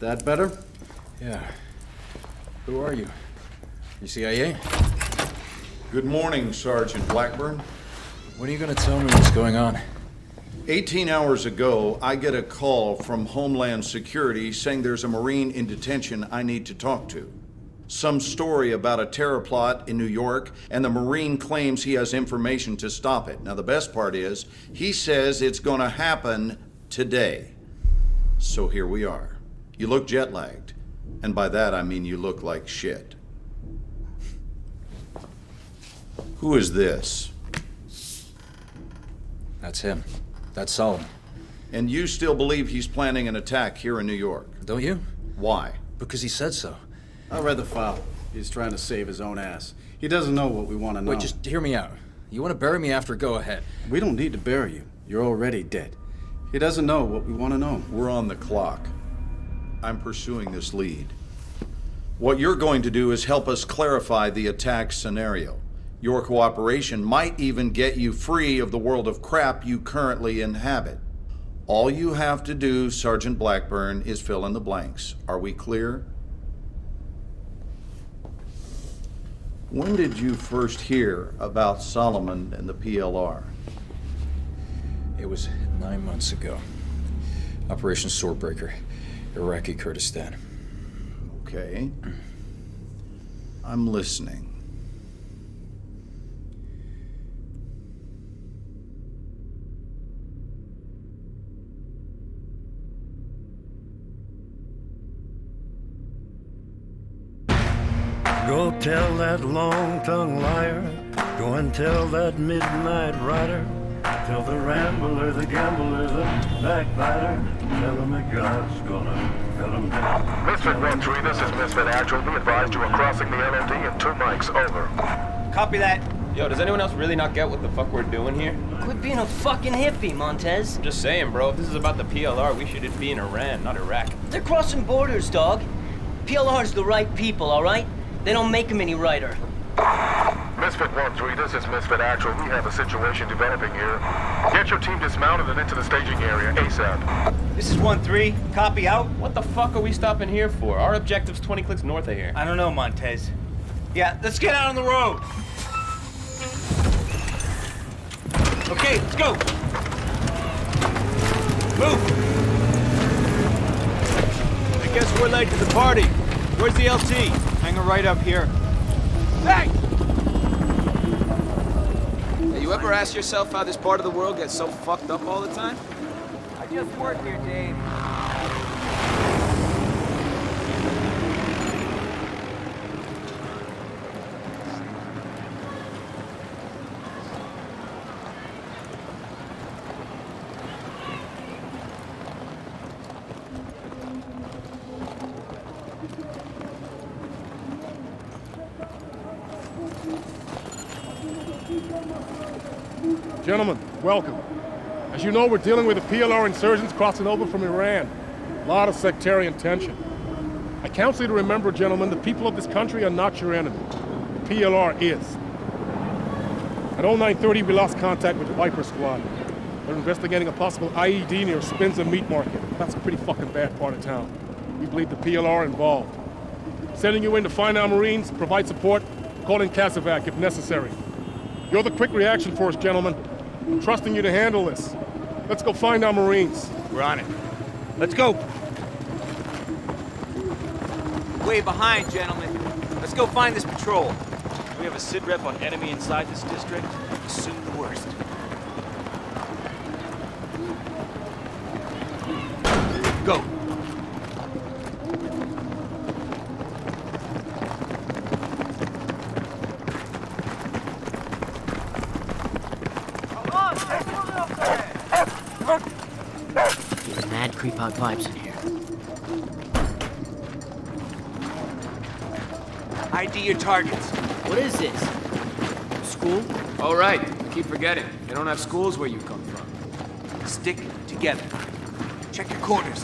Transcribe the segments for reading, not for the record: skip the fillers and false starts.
That better? Yeah. Who are you? You CIA? Good morning, Sergeant Blackburn. When are you gonna tell me what's going on? 18 hours ago, I get a call from Homeland Security saying there's a Marine in detention I need to talk to. Some story about a terror plot in New York, and the Marine claims he has information to stop it. Now, the best part is, he says it's gonna happen today. So here we are. You look jet-lagged. And by that, I mean you look like shit. Who is this? That's him. That's Solomon. And you still believe he's planning an attack here in New York? Don't you? Why? Because he said so. I read the file. He's trying to save his own ass. He doesn't know what we want to know. Wait, just hear me out. You want to bury me after, go ahead. We don't need to bury you. You're already dead. He doesn't know what we want to know. We're on the clock. I'm pursuing this lead. What you're going to do is help us clarify the attack scenario. Your cooperation might even get you free of the world of crap you currently inhabit. All you have to do, Sergeant Blackburn, is fill in the blanks. Are we clear? When did you first hear about Solomon and the PLR? It was 9 months ago. Operation Swordbreaker, Iraqi Kurdistan. Okay. I'm listening. Go tell that long-tongued liar, go and tell that midnight rider, tell the rambler, the gambler, the backbiter, tell him that God's gonna cut him down. Misfit 1-3, this is Misfit Actual. Be advised you are crossing the LOD in 2 mics, over. Copy that. Yo, does anyone else really not get what the fuck we're doing here? Quit being a fucking hippie, Montez. I'm just saying, bro, if this is about the PLR, we should be in Iran, not Iraq. They're crossing borders, dog. PLR's the right people, all right? They don't make them any righter. Misfit 1-3, this is Misfit Actual. We have a situation developing here. Get your team dismounted and into the staging area ASAP. This is 1-3. Copy out. What the fuck are we stopping here for? Our objective's 20 clicks north of here. I don't know, Montez. Yeah, let's get out on the road. Okay, let's go. Move. I guess we're late to the party. Where's the LT? Hanging right up here. Hey! Hey, you ever ask yourself how this part of the world gets so fucked up all the time? I just work here, Dave. Gentlemen, welcome. As you know, we're dealing with the PLR insurgents crossing over from Iran. A lot of sectarian tension. I counsel you to remember, gentlemen, the people of this country are not your enemy. The PLR is. At 0930, we lost contact with the Viper Squad. They're investigating a possible IED near Spinza Meat Market. That's a pretty fucking bad part of town. We believe the PLR involved. Sending you in to find our Marines, provide support, call in Casevac if necessary. You're the quick reaction force, gentlemen. I'm trusting you to handle this. Let's go find our Marines. We're on it. Let's go. Way behind, gentlemen. Let's go find this patrol. We have a SID rep on enemy inside this district. Assume the worst. Go. There's mad creep-out vibes in here. ID your targets. What is this? School? Oh, right. I keep forgetting. They don't have schools where you come from. Stick together. Check your quarters.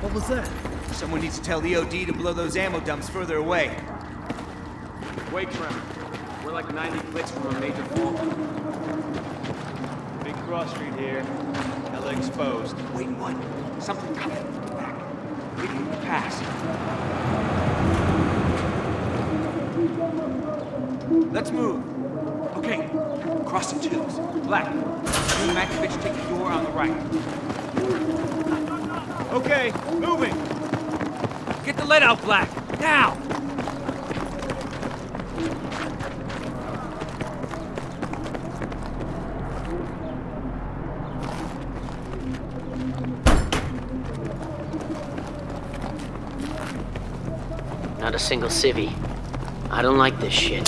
What was that? Someone needs to tell the OD to blow those ammo dumps further away. Wait, Tremor. We're like 90 clicks from a major fault. Big cross street here. Hella exposed. Wait, what? Something coming. Back. We can pass. Let's move. Okay. Crossing twos. Black. You and Makovich take the door on the right. Okay, moving. Get the lead out, Black. Now! Not a single civvy. I don't like this shit.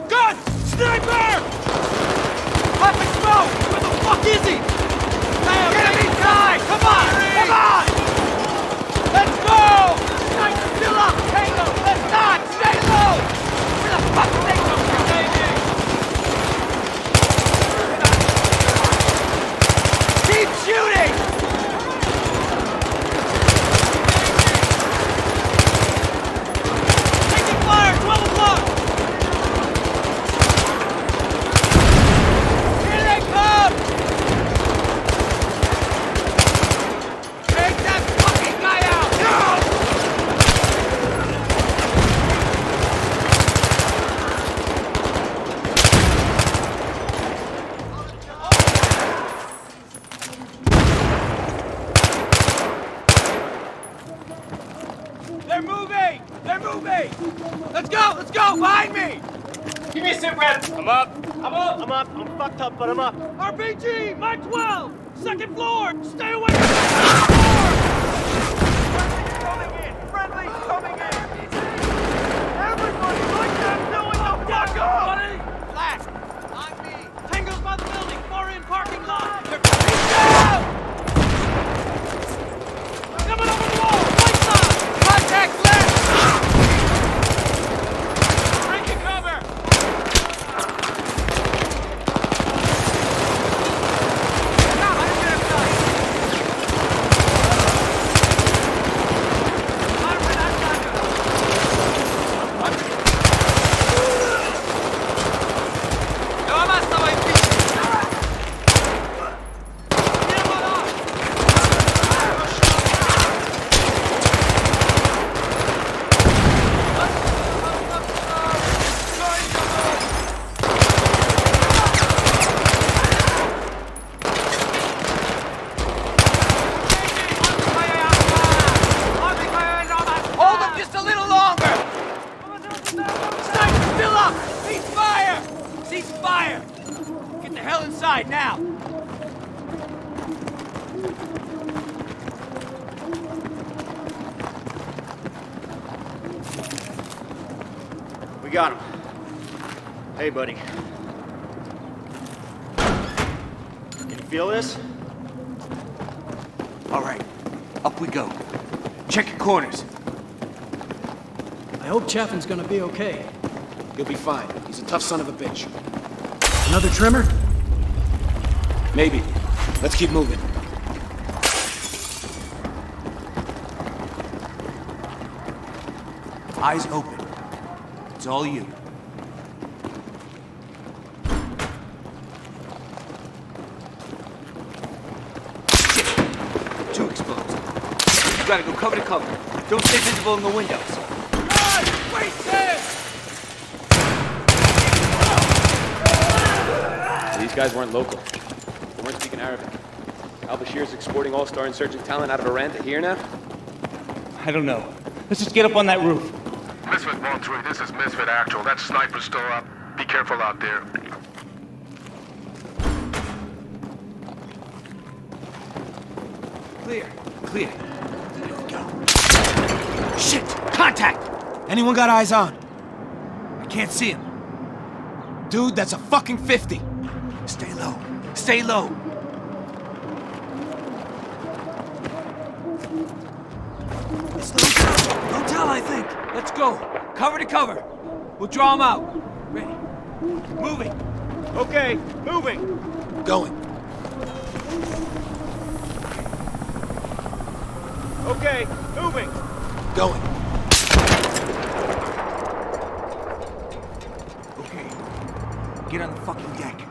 Gun! Sniper! Popping smoke! Where the fuck is he? Get him inside! Come on! Come on! Let's go! Sniper still up! Stay low! Let's not! Stay low! Where the fuck is they coming from? Keep shooting! Taking fire! 12 o'clock! Here they come! Take that fucking guy out! They're moving! They're moving! Let's go! Let's go! Behind me! Give me a sit rep. I'm up. I'm fucked up, but I'm up. RPG! Mike 12! Second floor! Stay away from the second floor! Coming in! Friendly's coming in! Everybody like that doing the fuck up! Black! On me! Tango's by the building! Far in parking lot! They're coming down! Coming over the wall! Right side! Contact left! Breaking cover! Hold him just a little longer! Sniper's still up! Cease fire! Cease fire! Get the hell inside now! We got him. Hey, buddy. Can you feel this? All right, up we go. Check your corners. I hope Chaffin's gonna be okay. You'll be fine. He's a tough son of a bitch. Another trimmer? Maybe. Let's keep moving. Eyes open. It's all you. Shit! Two exposed. You gotta go cover to cover. Don't stay visible in the windows. Wait there! These guys weren't local. They weren't speaking Arabic. Al-Bashir's exporting all-star insurgent talent out of Iran to here now? I don't know. Let's just get up on that roof. Misfit 1-3, this is Misfit Actual. That sniper's still up. Be careful out there. Clear. Clear. There we go. Shit! Contact! Anyone got eyes on? I can't see him. Dude, that's a fucking 50. Stay low. Stay low. It's don't tell, I think. Let's go. Cover to cover. We'll draw him out. Ready. Moving. Okay, moving. Going. Okay, moving. Going. Get on the fucking deck.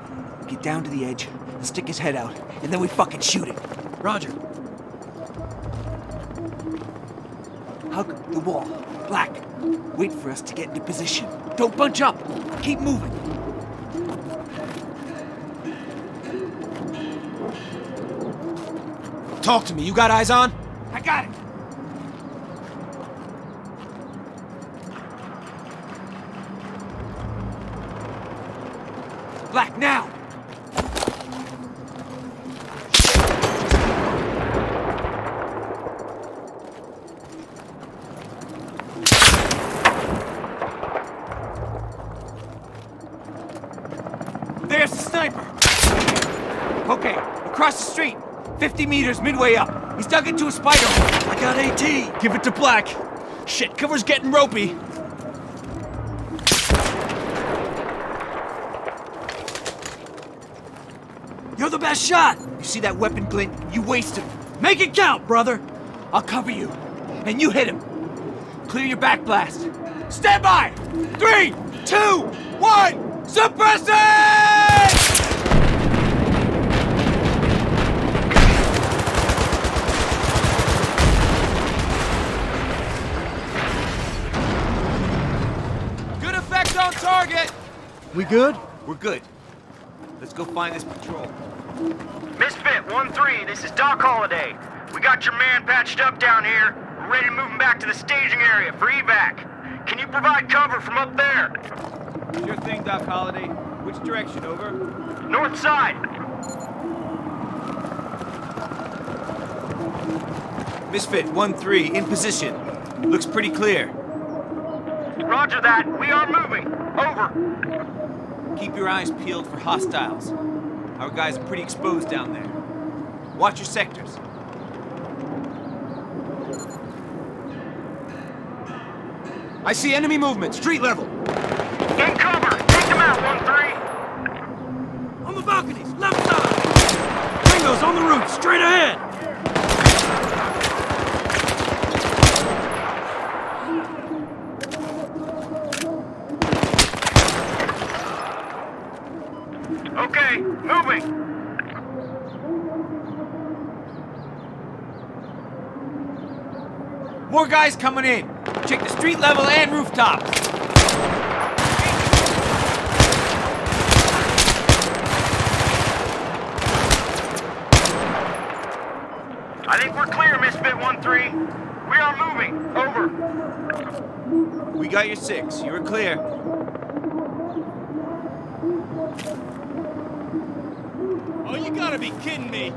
Get down to the edge and stick his head out, and then we fucking shoot him. Roger. Hug the wall. Black. Wait for us to get into position. Don't bunch up. Keep moving. Talk to me. You got eyes on? I got it. Black, now! There's the sniper! Okay, across the street. 50 meters midway up. He's dug into a spider hole. I got AT. Give it to Black. Shit, cover's getting ropey. You're the best shot. You see that weapon glint? You waste him. Make it count, brother. I'll cover you. And you hit him. Clear your back blast. Stand by! 3, 2, 1! Suppress it! Good effect on target. We good? We're good. Let's go find this patrol. Misfit 1-3, this is Doc Holliday. We got your man patched up down here. We're ready to move him back to the staging area for evac. Can you provide cover from up there? Sure thing, Doc Holliday. Which direction, over? North side. Misfit 1-3, in position. Looks pretty clear. Roger that. We are moving. Over. Keep your eyes peeled for hostiles. Our guys are pretty exposed down there. Watch your sectors. I see enemy movement, street level. In cover. Take them out, 1-3. On the balconies, left side. Ringo's on the roof, straight ahead. Okay, moving. More guys coming in. Check the street level and rooftops. I think we're clear, Misfit 1-3. We are moving. Over. We got your 6. You were clear. Oh, you gotta be kidding me.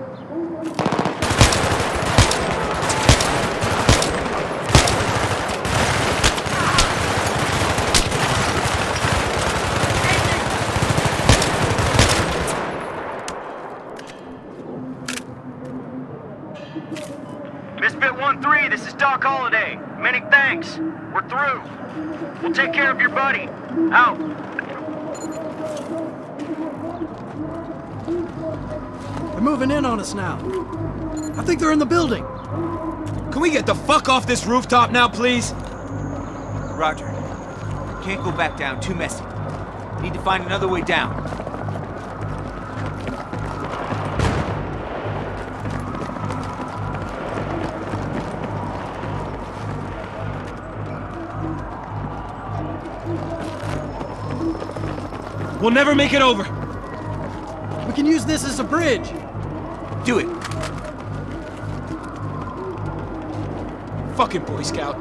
Misfit 1-3, this is Doc Holliday. Many thanks. We're through. We'll take care of your buddy. Out. They're moving in on us now. I think they're in the building. Can we get the fuck off this rooftop now, please? Roger. Can't go back down, too messy. Need to find another way down. We'll never make it over. We can use this as a bridge. Do it. Fucking Boy Scout.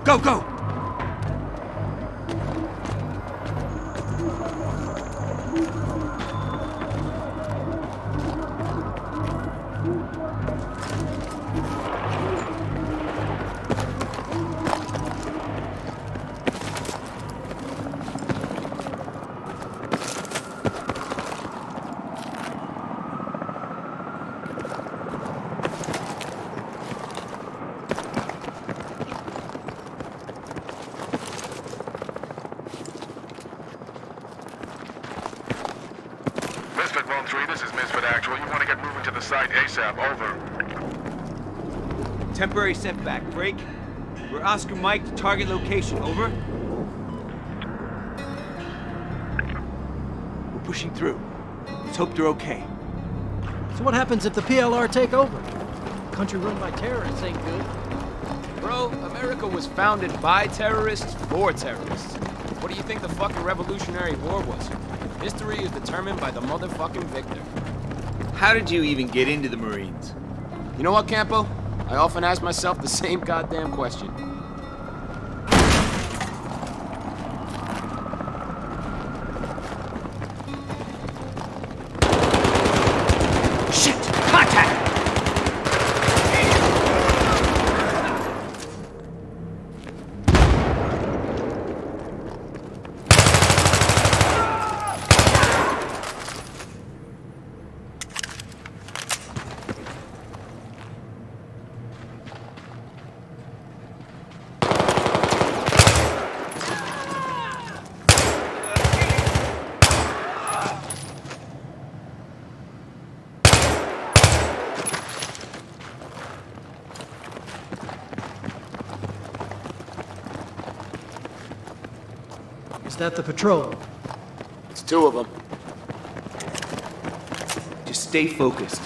Go, go! Misfit 1-3, this is Misfit Actual. You want to get moving to the site ASAP, over. Temporary setback. Break. We're Oscar Mike to target location. Over. We're pushing through. Let's hope they're okay. So what happens if the PLR take over? A country run by terrorists ain't good. Bro, America was founded by terrorists for terrorists. What do you think the fucking Revolutionary War was? History is determined by the motherfucking victor. How did you even get into the Marines? You know what, Campo? I often ask myself the same goddamn question. Shit! Contact! Is that the patrol? It's two of them. Just stay focused.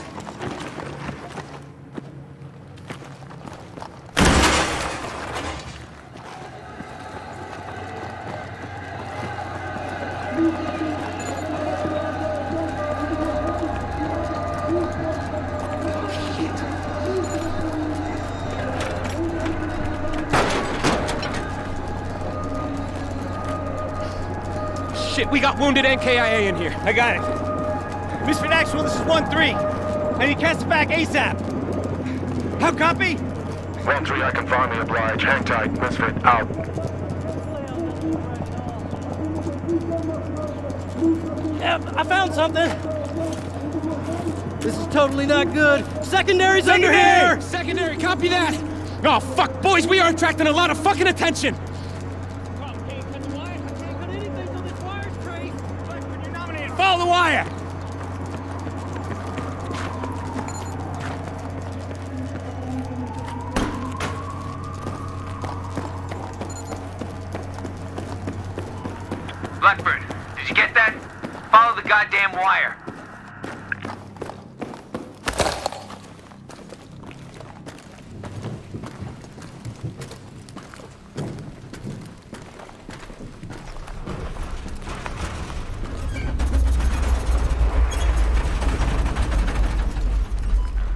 Shit, we got wounded NKIA in here. I got it. Misfit Actual, this is 1-3. I need cast it back ASAP. How copy? 1-3, I can finally oblige. Hang tight. Misfit, out. Yeah, I found something. This is totally not good. Secondary's under here! Secondary, copy that! Oh, fuck, boys, we are attracting a lot of fucking attention! Follow the wire! Blackbird, did you get that? Follow the goddamn wire.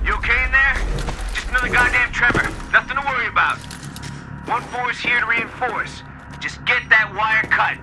You okay in there? Just another goddamn tremor. Nothing to worry about. 1-4 is here to reinforce. Just get that wire cut.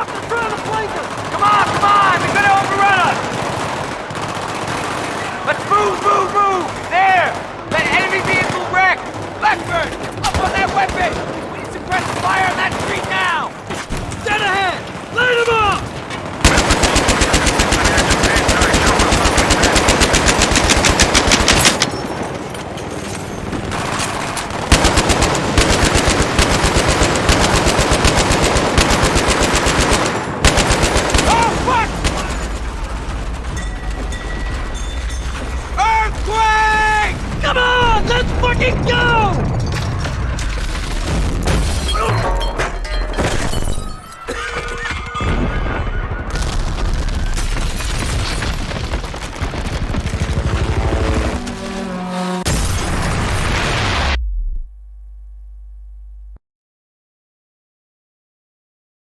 up! They're trying to flank us! Come on! They're gonna overrun us! Let's move! There! That enemy vehicle wreck! Blackbird! Up on that weapon! We need suppressive fire on that street now! Dead ahead!